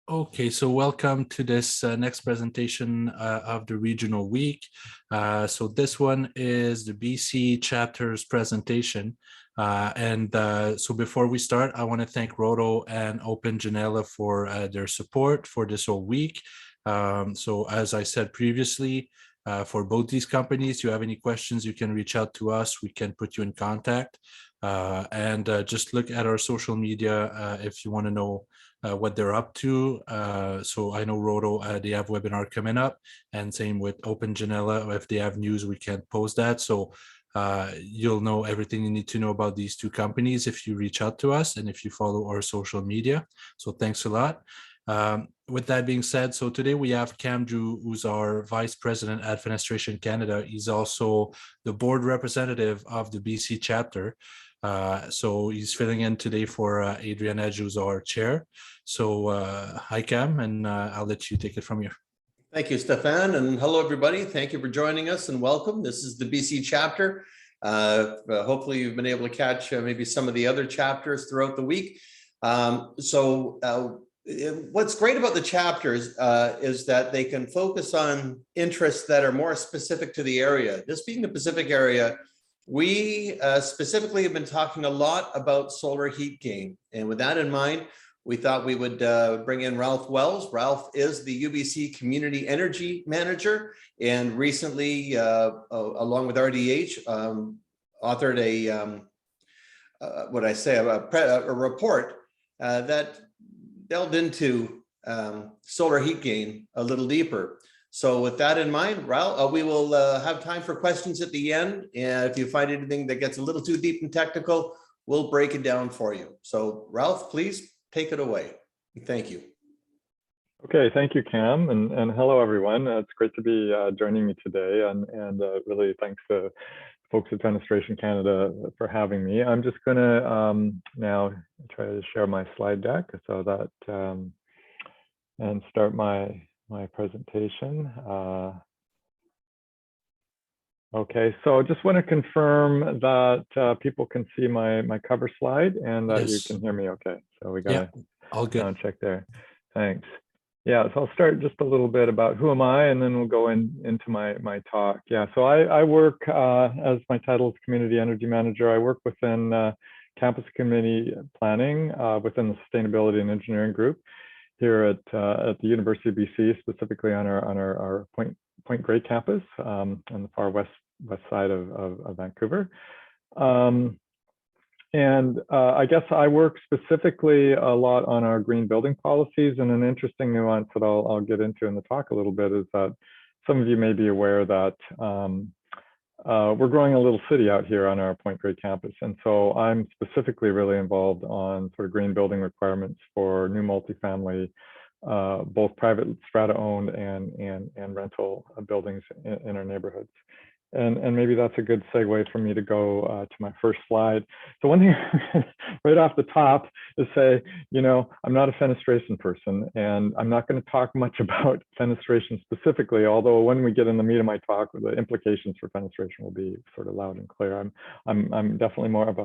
Okay, so welcome to this next presentation of the Regional Week. So this one is the BC chapter's presentation. So before we start, I want to thank Roto and Open Janela for their support for this whole week. So as I said previously, for both these companies, you have any questions, you can reach out to us. We can put you in contact. Just look at our social media if you want to know what they're up to. So I know Roto, they have webinar coming up, and same with Open Janela. If they have news, we can post that. So you'll know everything you need to know about these two companies if you reach out to us and if you follow our social media. So thanks a lot. With that being said, so today we have Cam Drew, who's our Vice President at Fenestration Canada. He's also the board representative of the BC chapter. So he's filling in today for Adrian Edge, who's our chair. So hi, Cam, and I'll let you take it from here. Thank you, Stefan, and hello, everybody. Thank you for joining us and welcome. This is the BC chapter. Hopefully you've been able to catch maybe some of the other chapters throughout the week. What's great about the chapters is that they can focus on interests that are more specific to the area. This being the Pacific area, we specifically have been talking a lot about solar heat gain. And with that in mind, we thought we would bring in Ralph Wells. Ralph is the UBC Community Energy Manager, and recently, along with RDH, authored a report that delved into solar heat gain a little deeper. So with that in mind, Ralph, we will have time for questions at the end. And if you find anything that gets a little too deep and technical, we'll break it down for you. So Ralph, please take it away. Thank you. Okay, thank you, Cam, and hello, everyone. It's great to be joining me today, and really thanks to folks at Fenestration Canada for having me. I'm just going to now try to share my slide deck so that and start my presentation. Okay, so I just want to confirm that people can see my cover slide and that you can hear me okay. So we got all good. Sound check there. Thanks. Yeah, so I'll start just a little bit about who am I, and then we'll go into my talk. Yeah, so I work as my title is Community Energy Manager. I work within campus community planning within the Sustainability and Engineering group here at the University of BC, specifically on our Point Grey campus on the far west side of Vancouver. I guess I work specifically a lot on our green building policies, and an interesting nuance that I'll get into in the talk a little bit is that some of you may be aware that we're growing a little city out here on our Point Grey campus. And so I'm specifically really involved on sort of green building requirements for new multifamily, both private strata owned and rental buildings in our neighborhoods. And maybe that's a good segue for me to go to my first slide. So one thing right off the top is say, you know, I'm not a fenestration person, and I'm not going to talk much about fenestration specifically, although when we get in the meat of my talk, the implications for fenestration will be sort of loud and clear. I'm definitely more of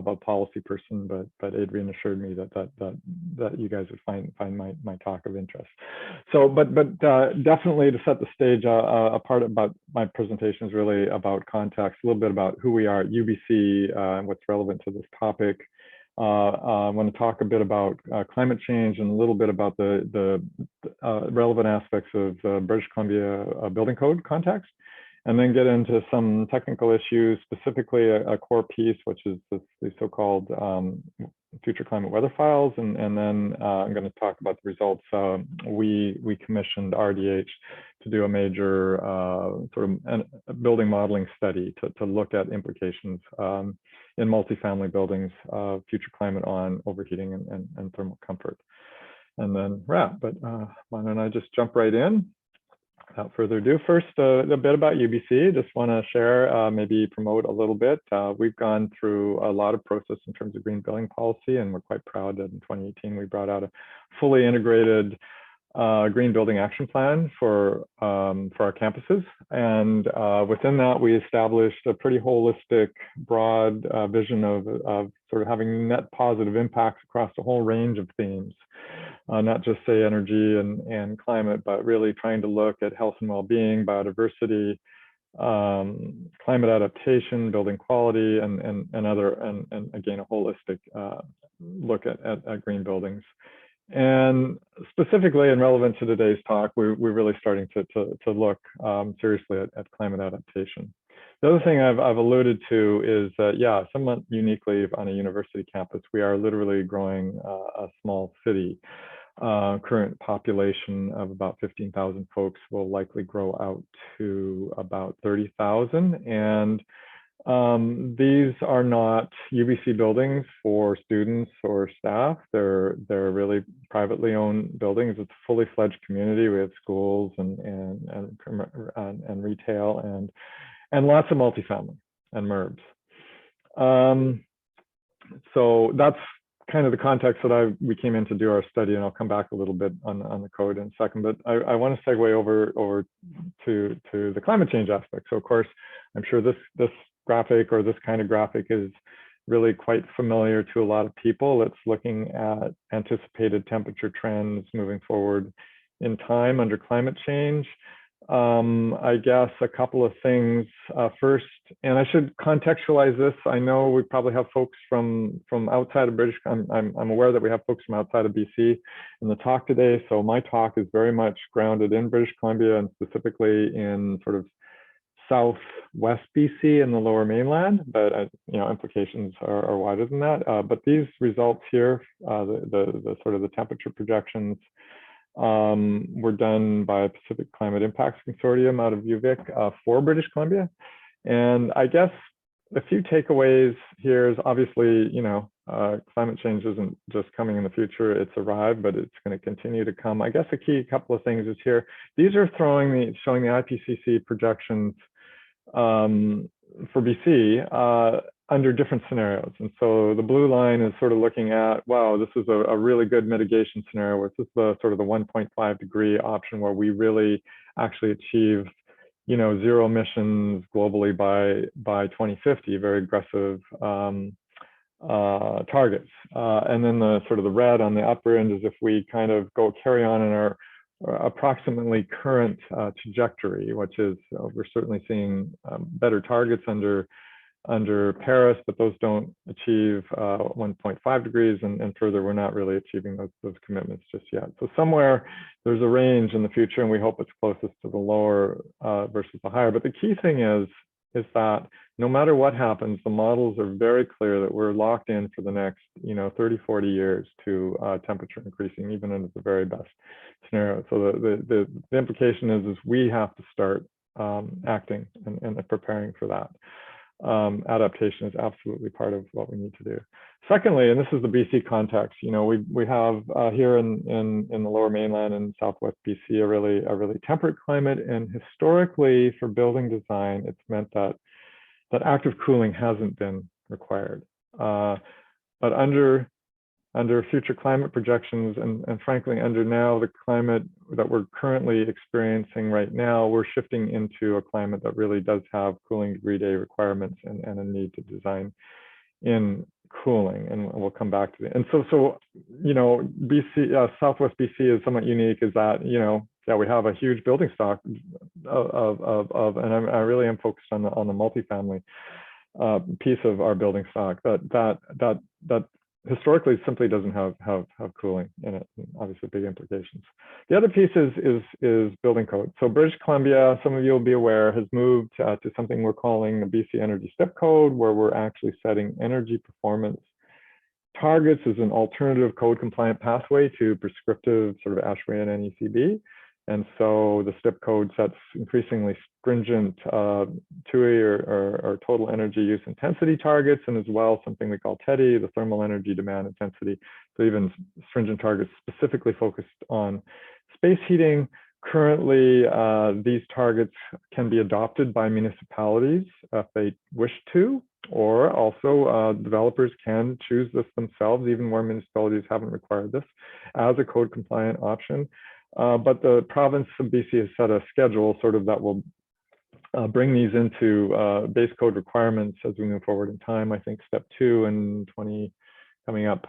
a policy person, but Adrian assured me that you guys would find my talk of interest. So, but definitely to set the stage, a part about my presentation is really about context, a little bit about who we are at UBC and what's relevant to this topic. I want to talk a bit about climate change and a little bit about the relevant aspects of the British Columbia building code context, and then get into some technical issues, specifically a core piece, which is the so-called future climate weather files, and then I'm going to talk about the results. We commissioned RDH to do a major sort of building modeling study to look at implications in multifamily buildings, future climate on overheating and thermal comfort, and then wrap. But why don't I just jump right in? Without further ado, first a bit about UBC. Just want to share, maybe promote a little bit. We've gone through a lot of process in terms of green building policy, and we're quite proud that in 2018 we brought out a fully integrated green building action plan for our campuses. And within that, we established a pretty holistic, broad vision of sort of having net positive impacts across a whole range of themes. not just say energy and climate, but really trying to look at health and well-being, biodiversity, climate adaptation, building quality, and again, a holistic look at green buildings. And specifically and relevant to today's talk, we're really starting to look seriously at climate adaptation. The other thing I've alluded to is that, yeah, somewhat uniquely on a university campus, we are literally growing a small city. Current population of about 15,000 folks will likely grow out to about 30,000. And these are not UBC buildings for students or staff. They're really privately owned buildings. It's a fully fledged community. We have schools and retail and lots of multifamily and MURBs. So that's kind of the context that we came in to do our study, and I'll come back a little bit on the code in a second. But I want to segue over to the climate change aspect. So of course, I'm sure this graphic or this kind of graphic is really quite familiar to a lot of people. It's looking at anticipated temperature trends moving forward in time under climate change. I guess a couple of things. First, and I should contextualize this. I know we probably have folks from outside of British. I'm aware that we have folks from outside of BC in the talk today. So my talk is very much grounded in British Columbia and specifically in sort of southwest BC and the Lower Mainland, but implications are wider than that. But these results here, the sort of the temperature projections, were done by Pacific Climate Impacts Consortium out of UVic for British Columbia. And I guess a few takeaways here is obviously, climate change isn't just coming in the future, it's arrived, but it's going to continue to come. I guess a key couple of things is here. These are showing the IPCC projections for BC under different scenarios. And so the blue line is sort of looking at, wow, this is a really good mitigation scenario, which is the sort of the 1.5 degree option where we really actually achieve, zero emissions globally by 2050, very aggressive targets. And then the sort of the red on the upper end is if we kind of carry on in our approximately current trajectory, which is we're certainly seeing better targets under Paris, but those don't achieve 1.5 degrees, and further, we're not really achieving those commitments just yet. So somewhere there's a range in the future, and we hope it's closest to the lower versus the higher. But the key thing is that no matter what happens, the models are very clear that we're locked in for the next 30, 40 years to temperature increasing, even under the very best scenario. So the implication is we have to start acting and preparing for that. Adaptation is absolutely part of what we need to do. Secondly, and this is the BC context, we have here in the Lower Mainland and Southwest BC a really temperate climate, and historically for building design, it's meant that active cooling hasn't been required. But under future climate projections and frankly under now the climate that we're currently experiencing right now, we're shifting into a climate that really does have cooling degree day requirements and a need to design in cooling, and we'll come back to it. And so BC, Southwest BC is somewhat unique, is that we have a huge building stock of and I really am focused on the multifamily piece of our building stock that historically simply doesn't have cooling in it, and obviously big implications. The other piece is building code. So British Columbia, some of you will be aware, has moved to something we're calling the BC Energy Step Code, where we're actually setting energy performance targets as an alternative code compliant pathway to prescriptive sort of ASHRAE and NECB. And so the STIP code sets increasingly stringent TUI or total energy use intensity targets, and as well something we call TEDI, the thermal energy demand intensity. So even stringent targets specifically focused on space heating. Currently, these targets can be adopted by municipalities if they wish to, or also developers can choose this themselves, even where municipalities haven't required this, as a code compliant option. But the province of BC has set a schedule sort of that will bring these into base code requirements as we move forward in time. I think step 2 and coming up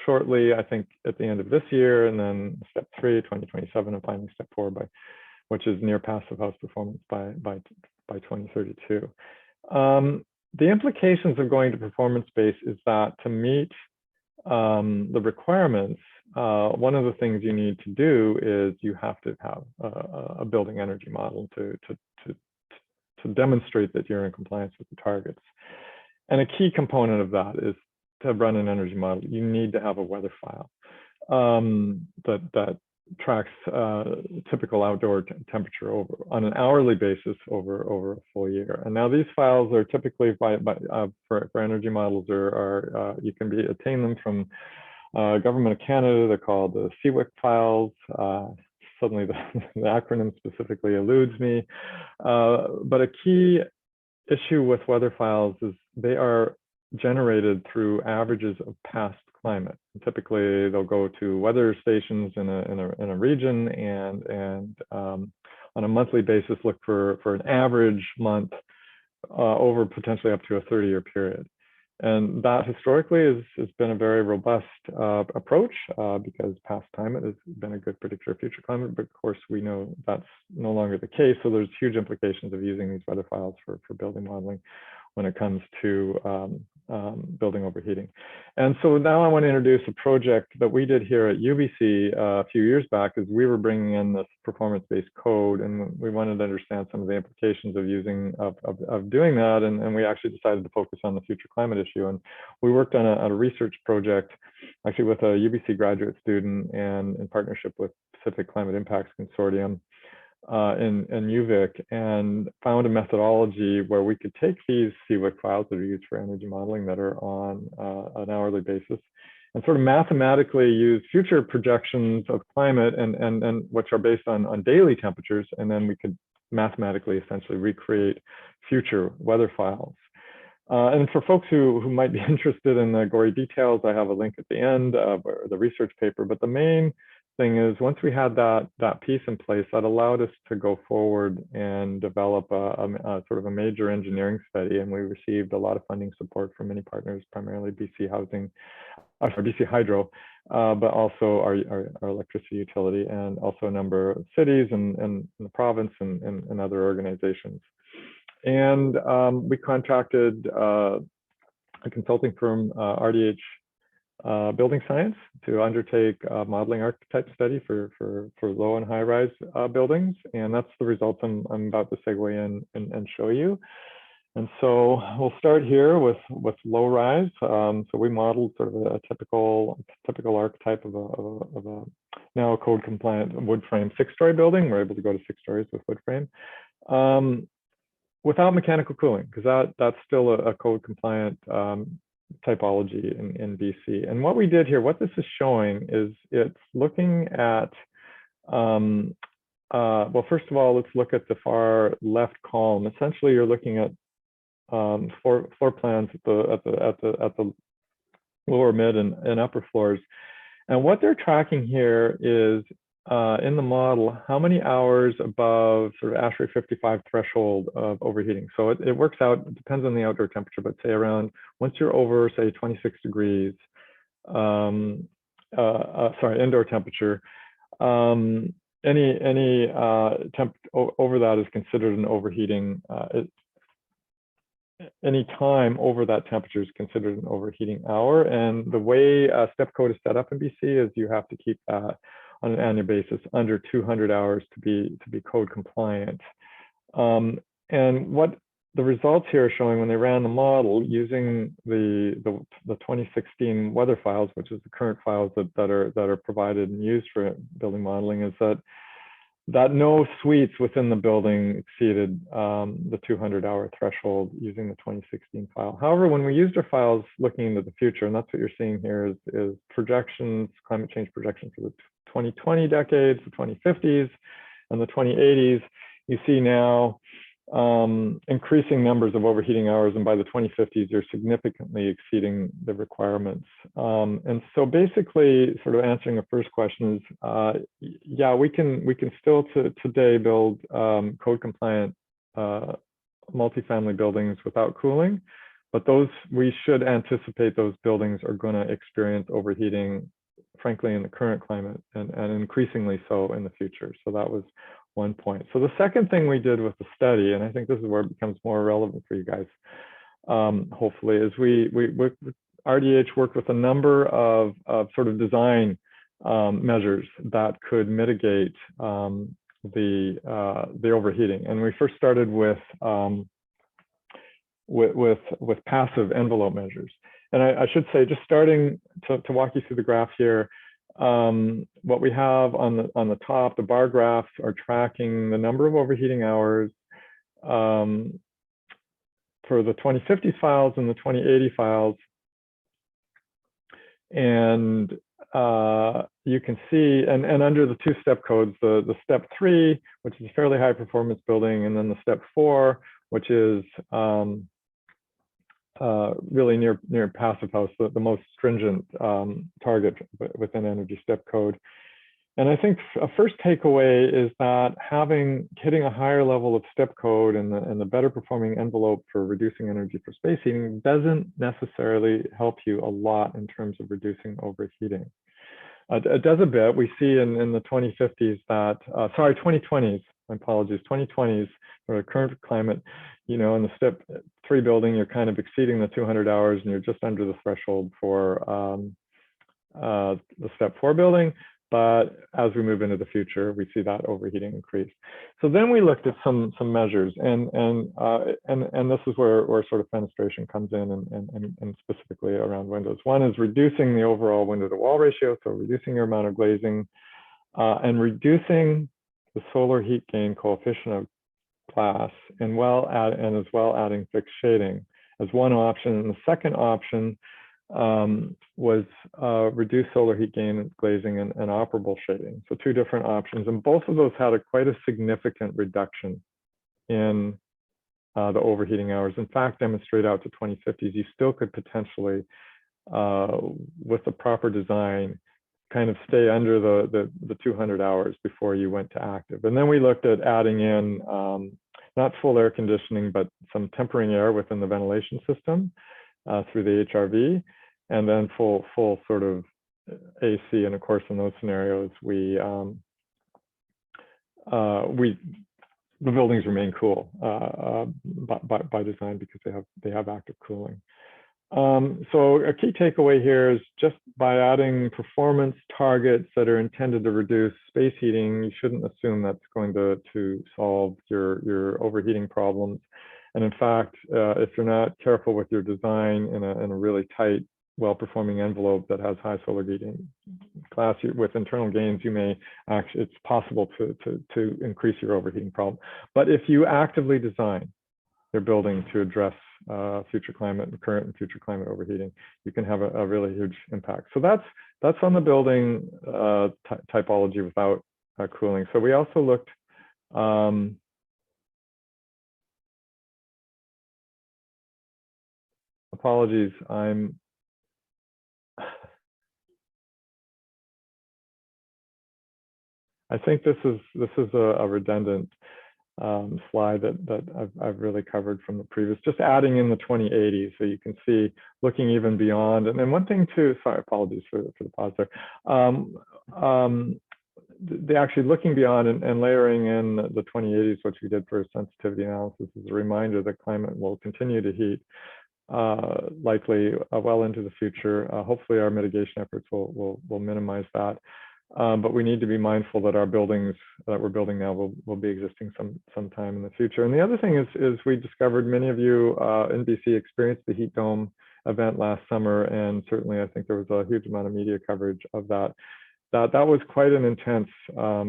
shortly, I think at the end of this year, and then step 3, 2027, and finally step 4, which is near passive house performance by 2032. The implications of going to performance-based is that to meet the requirements, one of the things you need to do is you have to have a building energy model to demonstrate that you're in compliance with the targets. And a key component of that is to run an energy model. You need to have a weather file that tracks typical outdoor temperature on an hourly basis over a full year. And now these files are typically for energy models you can attain them from Government of Canada. They're called the CWIC files. Suddenly the acronym specifically eludes me. But a key issue with weather files is they are generated through averages of past climate. Typically, they'll go to weather stations in a region and on a monthly basis look for an average month over potentially up to a 30-year period. And that historically has been a very robust approach because past climate has been a good predictor of future climate. But of course, we know that's no longer the case. So there's huge implications of using these weather files for building modeling when it comes to building overheating. And so now I want to introduce a project that we did here at UBC a few years back, as we were bringing in this performance-based code, and we wanted to understand some of the implications of doing that. And we actually decided to focus on the future climate issue. And we worked on a research project, actually with a UBC graduate student and in partnership with Pacific Climate Impacts Consortium in UVic, and found a methodology where we could take these CWIC files that are used for energy modeling that are on an hourly basis and sort of mathematically use future projections of climate and which are based on daily temperatures, and then we could mathematically essentially recreate future weather files. And for folks who might be interested in the gory details, I have a link at the end of the research paper, but the main thing is, once we had that piece in place, that allowed us to go forward and develop a sort of a major engineering study, and we received a lot of funding support from many partners, primarily BC Hydro, but also our electricity utility, and also a number of cities and the province and other organizations. And we contracted a consulting firm, RDH Building Science, to undertake a modeling archetype study for low and high rise buildings, and that's the results I'm about to segue in and show you. And so we'll start here with low rise. So we modeled sort of a typical archetype of a now a code compliant wood frame 6-story building. We're able to go to 6 stories with wood frame without mechanical cooling, because that's still a code compliant typology in BC. And what we did here, what this is showing is it's looking at, well, first of all, let's look at the far left column. Essentially, you're looking at floor plans at the lower, mid, and upper floors. And what they're tracking here is in the model, how many hours above sort of ASHRAE 55 threshold of overheating. So it works out, it depends on the outdoor temperature, but say around, once you're over, say 26 degrees, sorry, indoor temperature, any temp over that is considered an overheating. Any time over that temperature is considered an overheating hour. And the way step code is set up in BC is you have to keep that on an annual basis under 200 hours to be code compliant. And what the results here are showing, when they ran the model using the 2016 weather files, which is the current files that are provided and used for building modeling, is that no suites within the building exceeded the 200-hour threshold using the 2016 file. However, when we used our files looking into the future, and that's what you're seeing here is projections, climate change projections for the 2020 decades, the 2050s, and the 2080s, you see now increasing numbers of overheating hours, and by the 2050s, you're significantly exceeding the requirements. And so basically, sort of answering the first question is, yeah, we can still today build code compliant multifamily buildings without cooling, but those, we should anticipate those buildings are going to experience overheating, frankly, in the current climate, and increasingly so in the future. So that was one point. So the second thing we did with the study, and I think this is where it becomes more relevant for you guys, hopefully, is RDH worked with a number of sort of design measures that could mitigate the overheating. And we first started with passive envelope measures. And I should say, just starting to walk you through the graph here, what we have on the top, the bar graphs are tracking the number of overheating hours for the 2050 files and the 2080 files. And you can see, and under the two-step codes, the step 3, which is a fairly high performance building, and then the step 4, which is really near passive house, the most stringent target within energy step code. And I think a first takeaway is that hitting a higher level of step code and the better performing envelope for reducing energy for space heating doesn't necessarily help you a lot in terms of reducing overheating. It does a bit. We see in the 2050s that, 2020s, my apologies, 2020s, for the current climate, in the step 3 building, you're kind of exceeding the 200 hours and you're just under the threshold for the step 4 building. But as we move into the future, we see that overheating increase. So then we looked at some measures, and this is where sort of fenestration comes in, and specifically around windows. One is reducing the overall window to wall ratio, so reducing your amount of glazing, and reducing the solar heat gain coefficient of glass, and as well adding fixed shading as one option. And the second option was reduce solar heat gain, glazing, and operable shading. So 2 different options, and both of those had quite a significant reduction in the overheating hours. In fact, demonstrate out to 2050s, you still could potentially, with the proper design, kind of stay under the 200 hours before you went to active. And then we looked at adding in not full air conditioning, but some tempering air within the ventilation system through the HRV, and then full sort of AC. And of course, in those scenarios, the buildings remain cool by design because they have active cooling. So a key takeaway here is, just by adding performance targets that are intended to reduce space heating, you shouldn't assume that's going to solve your overheating problems. And in fact, if you're not careful with your design in a really tight, well-performing envelope that has high solar heating glass with internal gains, you may actually, it's possible to increase your overheating problem. But if you actively design your building to address future climate and current and future climate overheating, you can have a really huge impact. So that's on the building typology without cooling. So we also looked apologies, I think this is a redundant slide that I've really covered from the previous, just adding in the 2080s, so you can see, looking even beyond. And then one thing too, sorry, apologies for the pause there. They actually looking beyond and layering in the 2080s, which we did for sensitivity analysis, is a reminder that climate will continue to heat, likely well into the future. Hopefully our mitigation efforts will minimize that. But we need to be mindful that our buildings that we're building now will be existing sometime in the future. And the other thing is we discovered many of you in BC experienced the heat dome event last summer, and certainly I think there was a huge amount of media coverage of that. That was quite an intense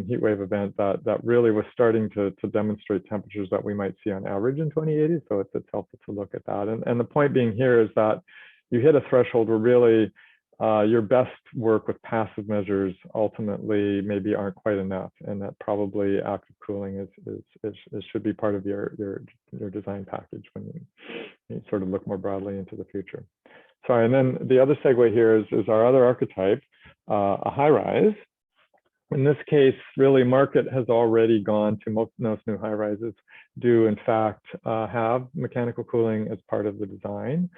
heat wave event that really was starting to demonstrate temperatures that we might see on average in 2080. So it's helpful to look at that. And the point being here is that you hit a threshold where really your best work with passive measures ultimately maybe aren't quite enough, and that probably active cooling should be part of your design package when you sort of look more broadly into the future. Sorry, and then the other segue here is our other archetype, a high rise, In this case, really, market has already gone to most new high-rises do, in fact, have mechanical cooling as part of the design.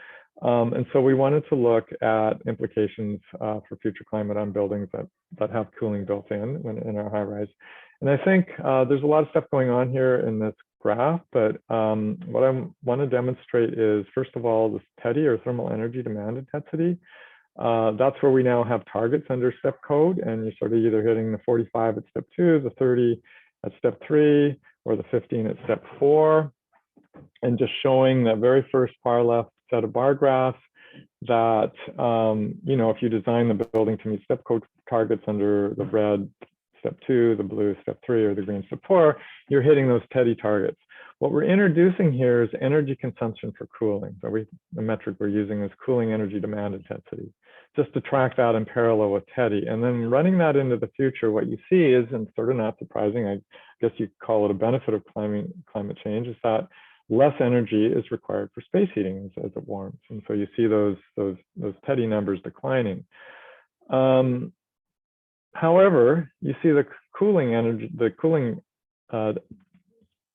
And so we wanted to look at implications for future climate on buildings that have cooling built in our high-rise. And I think there's a lot of stuff going on here in this graph, but what I want to demonstrate is, first of all, this TEDI, or thermal energy demand intensity. That's where we now have targets under step code, and you're sort of either hitting the 45 at step 2, the 30 at step 3, or the 15 at step 4, and just showing that very first far left set of bar graphs that, you know, if you design the building to meet step code targets under the red step 2, the blue step 3, or the green step 4, you're hitting those TEDI targets. What we're introducing here is energy consumption for cooling. So the metric we're using is cooling energy demand intensity, just to track that in parallel with TEDI. And then running that into the future, what you see is, and sort of not surprising, I guess you could call it a benefit of climate change, is that less energy is required for space heating as it warms. And so you see those TEDI numbers declining. However, you see the cooling energy, the cooling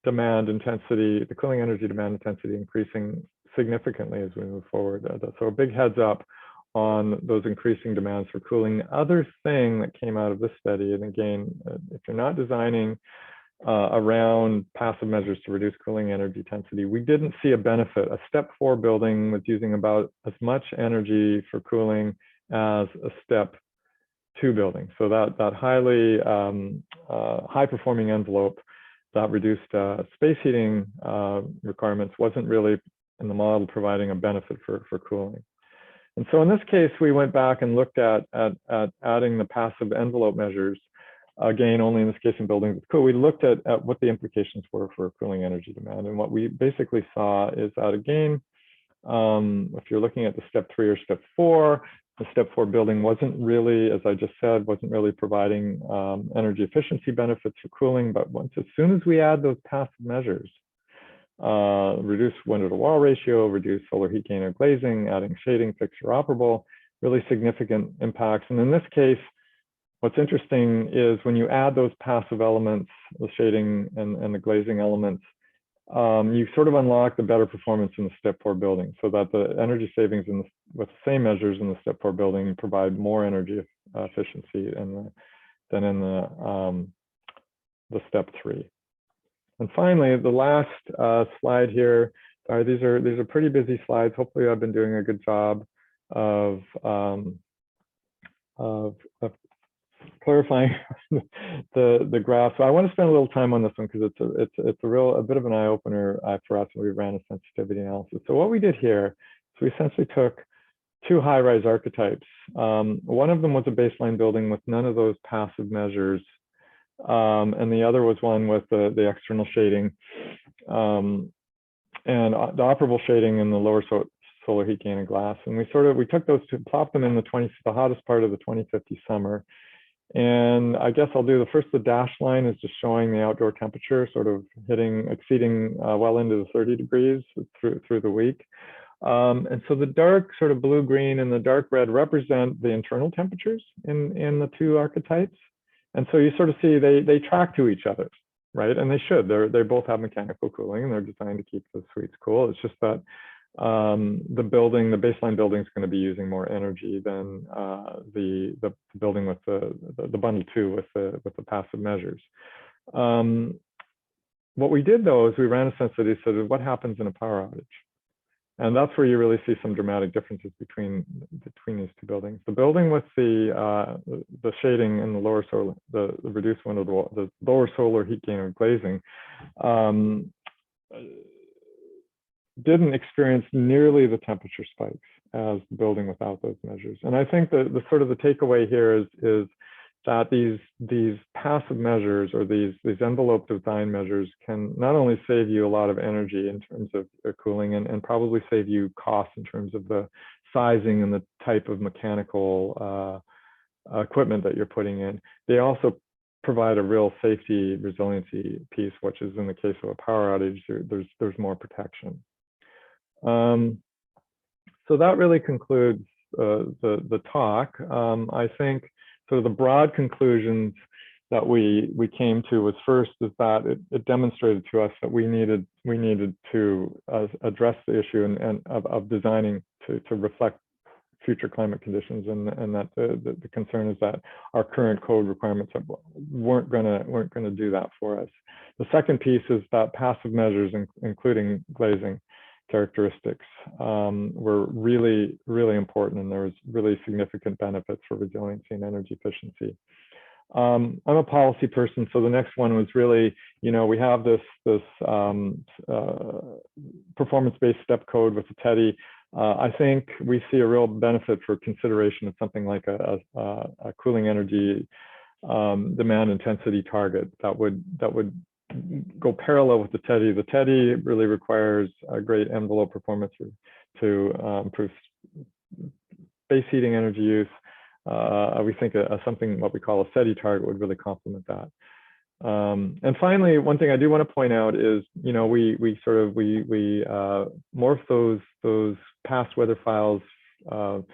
demand intensity, the cooling energy demand intensity increasing significantly as we move forward. So a big heads up on those increasing demands for cooling. The other thing that came out of this study, and again, if you're not designing around passive measures to reduce cooling energy intensity, we didn't see a benefit. A step 4 building was using about as much energy for cooling as a step 2 building. So that highly high performing envelope that reduced space heating requirements wasn't really in the model providing a benefit for cooling. And so in this case, we went back and looked at adding the passive envelope measures, again, only in this case in buildings with cool. We looked at what the implications were for cooling energy demand. And what we basically saw is that, again, if you're looking at the step 3 or step 4, the step 4 building wasn't really, as I just said, wasn't really providing energy efficiency benefits for cooling. But as soon as we add those passive measures, reduce window to wall ratio, reduce solar heat gain or glazing, adding shading, fixture operable, really significant impacts. And in this case, what's interesting is when you add those passive elements, the shading and the glazing elements, you sort of unlock the better performance in the step 4 building, so that the energy savings with the same measures in the step 4 building provide more energy efficiency than in the step 3. And finally, the last slide here. These are pretty busy slides. Hopefully, I've been doing a good job of clarifying the graph. So I want to spend a little time on this one because it's a bit of an eye opener for us when we ran a sensitivity analysis. So what we did here is we essentially took 2 high-rise archetypes. One of them was a baseline building with none of those passive measures. And the other was one with the external shading and the operable shading in the lower solar heat gain and glass. And we took those two, plopped them in the hottest part of the 2050 summer. And I guess I'll do the dashed line is just showing the outdoor temperature sort of exceeding well into the 30 degrees through the week. And so the dark sort of blue-green and the dark red represent the internal temperatures in the 2 archetypes. And so you sort of see they track to each other, right? And they should. They both have mechanical cooling and they're designed to keep the suites cool. It's just that the baseline building is going to be using more energy than the building with the bundle 2 with the passive measures. What we did though is we ran a sensitivity study of what happens in a power outage. And that's where you really see some dramatic differences between these 2 buildings. The building with the shading and the lower solar, the reduced window to wall, the lower solar heat gain or glazing, didn't experience nearly the temperature spikes as the building without those measures. And I think the sort of the takeaway here is that these passive measures or these envelope design measures can not only save you a lot of energy in terms of cooling and probably save you costs in terms of the sizing and the type of mechanical equipment that you're putting in, they also provide a real safety resiliency piece, which is in the case of a power outage, there's more protection. So that really concludes the talk. I think sort of the broad conclusions we came to was first is that it demonstrated to us that we needed to address the issue and of designing to reflect future climate conditions, and that the concern is that our current code requirements weren't gonna do that for us. The second piece is that passive measures, including glazing characteristics, were really important, and there was really significant benefits for resiliency and energy efficiency. I'm a policy person, so the next one was really, we have this performance-based step code with the TEDI. I think we see a real benefit for consideration of something like a cooling energy demand intensity target that would go parallel with the TEDI. The TEDI really requires a great envelope performance to improve space heating energy use. We think something what we call a SETI target would really complement that. And finally, one thing I do want to point out is, we morph those past weather files to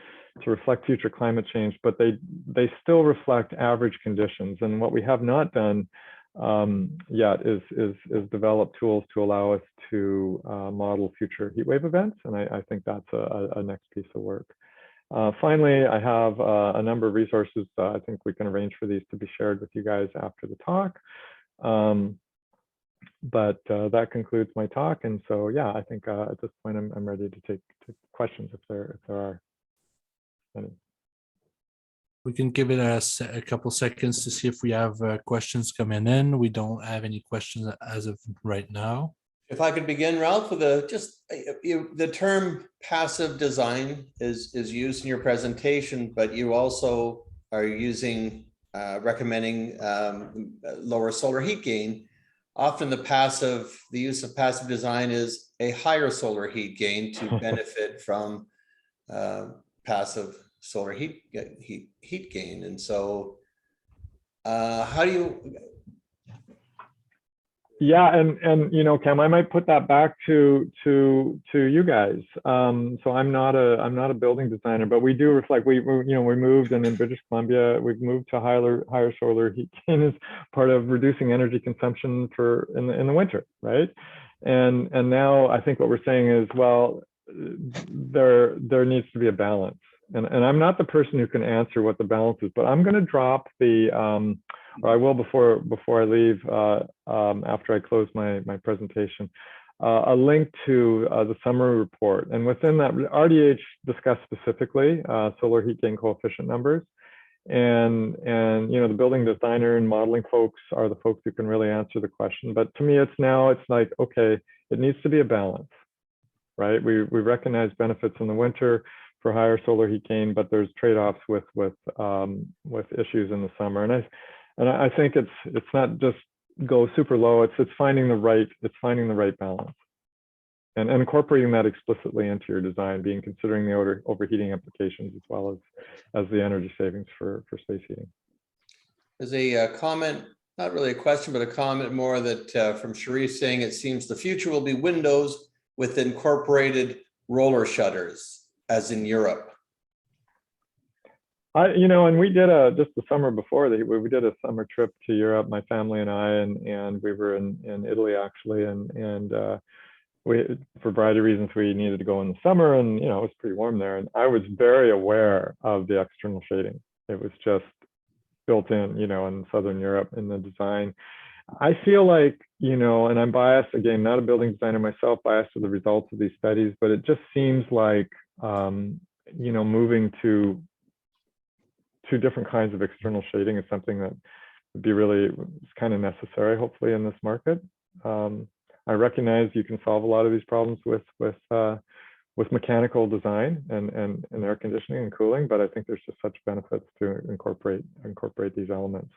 reflect future climate change, but they still reflect average conditions. And what we have not done yet is develop tools to allow us to model future heat wave events. And I think that's a next piece of work. Finally, I have a number of resources. I think we can arrange for these to be shared with you guys after the talk. But that concludes my talk. And so, yeah, I think at this point, I'm ready to take questions if there are any. We can give it a couple seconds to see if we have questions coming in. We don't have any questions as of right now. If I could begin, Ralph, with the term passive design is used in your presentation, but you also are recommending lower solar heat gain. Often the use of passive design is a higher solar heat gain to benefit from passive solar heat gain. And so how do you... Yeah, and Cam, I might put that back to you guys. So I'm not a building designer, but we do reflect. We moved, and in British Columbia, we've moved to higher solar heat gain as part of reducing energy consumption in the winter, right? And now I think what we're saying is, well, there needs to be a balance. And I'm not the person who can answer what the balance is, but I'm going to drop the or I will before I leave, after I close my presentation, a link to the summary report. And within that, RDH discussed specifically solar heat gain coefficient numbers. And the building designer and modeling folks are the folks who can really answer the question. But to me, it's like, okay, it needs to be a balance, right? We recognize benefits in the winter for higher solar heat gain, but there's trade-offs with issues in the summer. And I think it's not just go super low. It's finding the right balance, and incorporating that explicitly into your design, considering the overheating implications as well as the energy savings for space heating. There's a comment, not really a question, but a comment more that from Sharif saying it seems the future will be windows with incorporated roller shutters, as in Europe. And we did just the summer before that, we did a summer trip to Europe, my family and I, and we were in Italy actually, and we, for a variety of reasons, we needed to go in the summer, and it was pretty warm there, and I was very aware of the external shading. It was just built in, in Southern Europe in the design. I feel like, and I'm biased, again, not a building designer myself, biased to the results of these studies, but it just seems like, moving to two different kinds of external shading is something that would be really kind of necessary, hopefully, in this market. I recognize you can solve a lot of these problems with mechanical design and air conditioning and cooling, but I think there's just such benefits to incorporate these elements.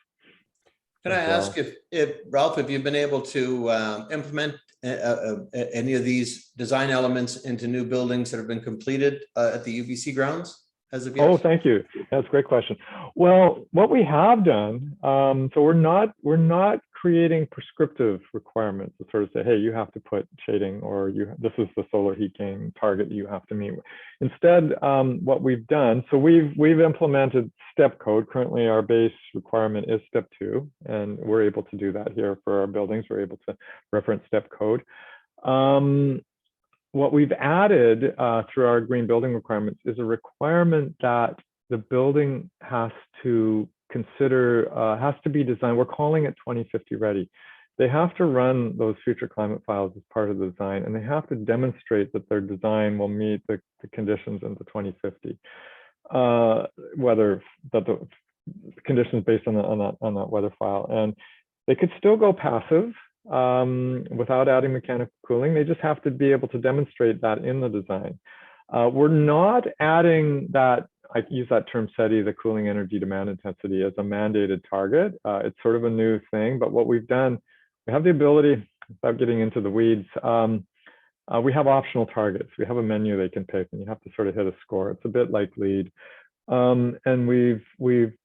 Can I ask if Ralph, if you've been able to implement any of these design elements into new buildings that have been completed at the UBC grounds as of yet? Oh, thank you. That's a great question. Well, what we have done, so we're not creating prescriptive requirements to sort of say, hey, you have to put shading, or this is the solar heat gain target you have to meet. Instead, what we've done, so we've implemented step code. Currently, our base requirement is step 2, and we're able to do that here for our buildings. We're able to reference step code. What we've added through our green building requirements is a requirement that the building has to consider, has to be designed, we're calling it 2050 ready. They have to run those future climate files as part of the design, and they have to demonstrate that their design will meet the conditions into 2050. Whether that the conditions based on that weather file. And they could still go passive without adding mechanical cooling. They just have to be able to demonstrate that in the design. We're not adding that, I use that term SETI, the cooling energy demand intensity, as a mandated target. It's sort of a new thing, but what we've done, we have the ability, without getting into the weeds, we have optional targets. We have a menu they can pick, and you have to sort of hit a score. It's a bit like LEED. And we've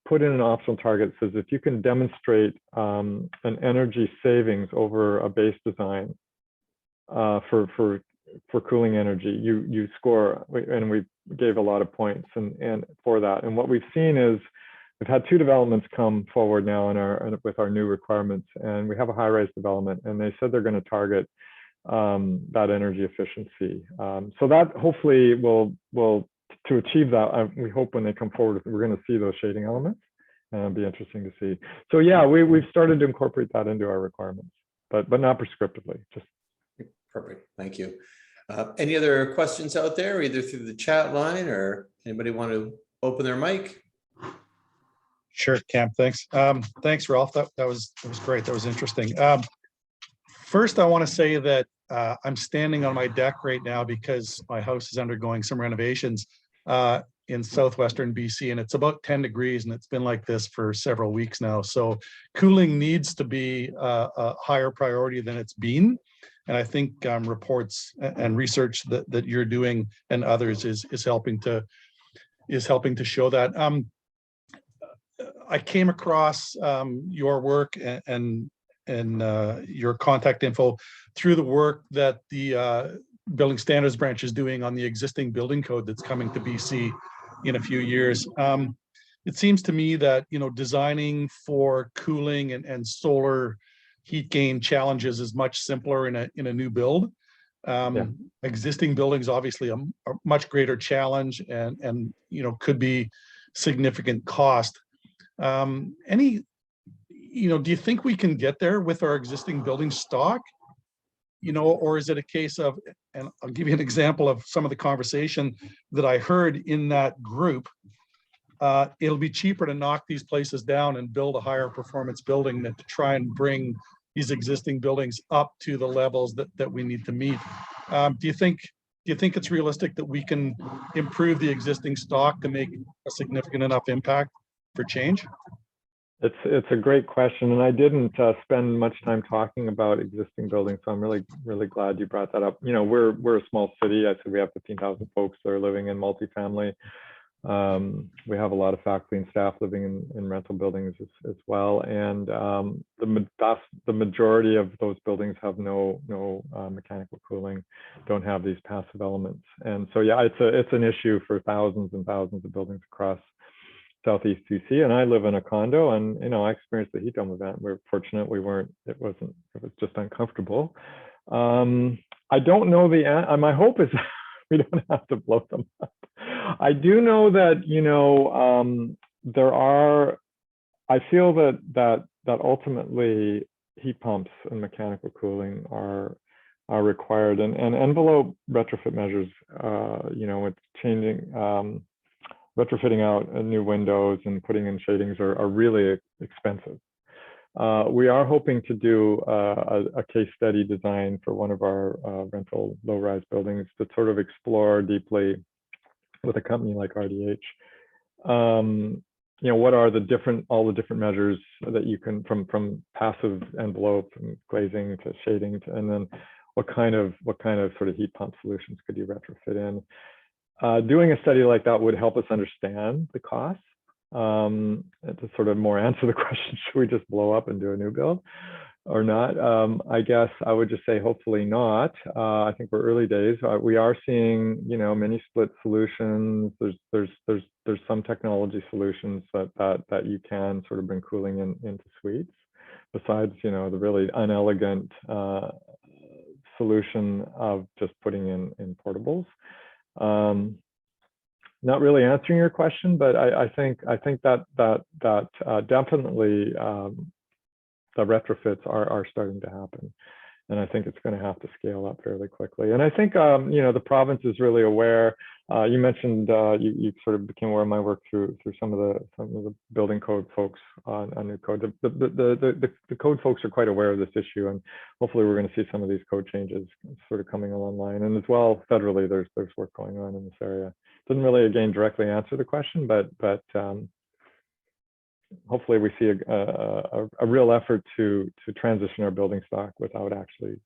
put in an optional target that says if you can demonstrate an energy savings over a base design for cooling energy, you score, and we gave a lot of points and for that. And what we've seen is we've had 2 developments come forward now with our new requirements, and we have a high-rise development, and they said they're going to target that energy efficiency. So that hopefully will to achieve that, we hope when they come forward, we're going to see those shading elements, and it'll be interesting to see. So yeah, we've started to incorporate that into our requirements, but not prescriptively. Just perfect. Thank you. Any other questions out there, either through the chat line or anybody want to open their mic? Sure, Cam. Thanks. Thanks, Ralph. That was great. That was interesting. First, I want to say that I'm standing on my deck right now because my house is undergoing some renovations in southwestern BC, and it's about 10 degrees, and it's been like this for several weeks now. So cooling needs to be a higher priority than it's been. And I think reports and research that you're doing and others is helping to show that. I came across your work and your contact info through the work that the Building Standards Branch is doing on the existing building code that's coming to BC in a few years. It seems to me that, you know, designing for cooling and solar heat gain challenges is much simpler in a new build. Existing buildings obviously a much greater challenge and you know, could be significant cost. You know, do you think we can get there with our existing building stock? You know, or is it a case of, and I'll give you an example of some of the conversation that I heard in that group. It'll be cheaper to knock these places down and build a higher performance building than to try and bring these existing buildings up to the levels that we need to meet. Do you think it's realistic that we can improve the existing stock to make a significant enough impact for change? It's a great question, and I didn't spend much time talking about existing buildings, so I'm really glad you brought that up. You know, we're a small city. I said we have 15,000 folks that are living in multifamily. We have a lot of faculty and staff living in rental buildings as well, and the majority of those buildings have no mechanical cooling, don't have these passive elements, and so yeah, it's an issue for thousands and thousands of buildings across Southeast BC. And I live in a condo, and you know, I experienced the heat dome event. We're fortunate it was just uncomfortable. I don't know my hope is we don't have to blow them up. I do know that, you know, I feel that ultimately heat pumps and mechanical cooling are required, and envelope retrofit measures, you know, with changing, retrofitting out new windows and putting in shadings are really expensive. We are hoping to do a case study design for one of our rental low-rise buildings to sort of explore deeply with a company like RDH. You know, what are all the different measures that you can from passive envelope and glazing to shading and then what kind of sort of heat pump solutions could you retrofit in? Doing a study like that would help us understand the costs to sort of more answer the question, should we just blow up and do a new build or not? I guess I would just say hopefully not. I think we're early days. We are seeing, you know, mini split solutions. There's some technology solutions that you can sort of bring cooling into suites, besides, you know, the really unelegant solution of just putting in portables. Not really answering your question, but I think that definitely the retrofits are starting to happen, and I think it's going to have to scale up fairly quickly. And I think you know, the province is really aware. You mentioned you sort of became aware of my work through some of the building code folks on new code. The code folks are quite aware of this issue, and hopefully we're going to see some of these code changes sort of coming online. And as well, federally, there's work going on in this area. Doesn't really, again, directly answer the question, but hopefully we see a real effort to transition our building stock without actually,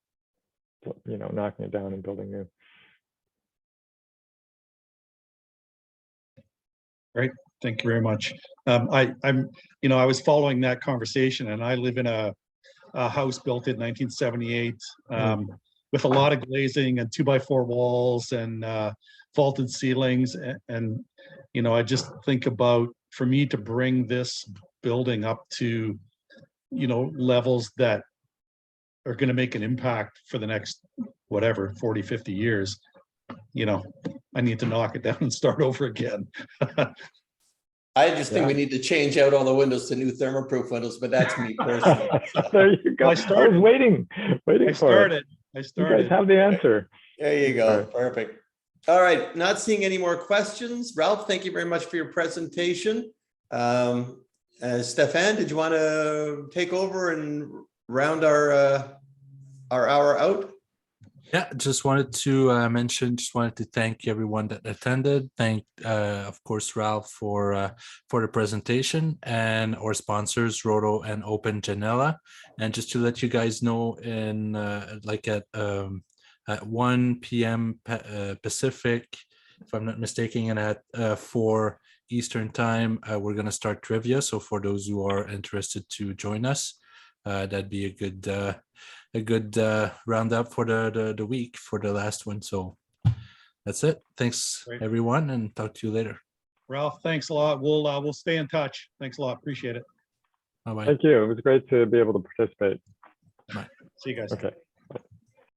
you know, knocking it down and building new. Great, thank you very much. I'm, you know, I was following that conversation, and I live in a house built in 1978 with a lot of glazing and 2x4 walls and vaulted ceilings, and you know, I just think about, for me to bring this building up to, you know, levels that are going to make an impact for the next, whatever, 40, 50 years, you know, I need to knock it down and start over again. I just think we need to change out all the windows to new thermoproof windows, but that's me personally. There you go. I was waiting for it. I started. You guys have the answer. There you go. Right. Perfect. All right. Not seeing any more questions. Ralph, thank you very much for your presentation. Stefan, did you want to take over and round our hour out? Yeah, just wanted to wanted to thank everyone that attended. Thank, of course, Ralph for the presentation, and our sponsors, Roto and Open Janela. And just to let you guys know, in like at 1 p.m. Pacific, if I'm not mistaken, and at 4 Eastern time, we're going to start trivia. So for those who are interested to join us, that'd be a good roundup for the week for the last one. So that's it. Thanks, everyone, and talk to you later. Ralph, thanks a lot. We'll stay in touch. Thanks a lot. Appreciate it. Bye-bye. Thank you. It was great to be able to participate. Bye. See you guys. Okay.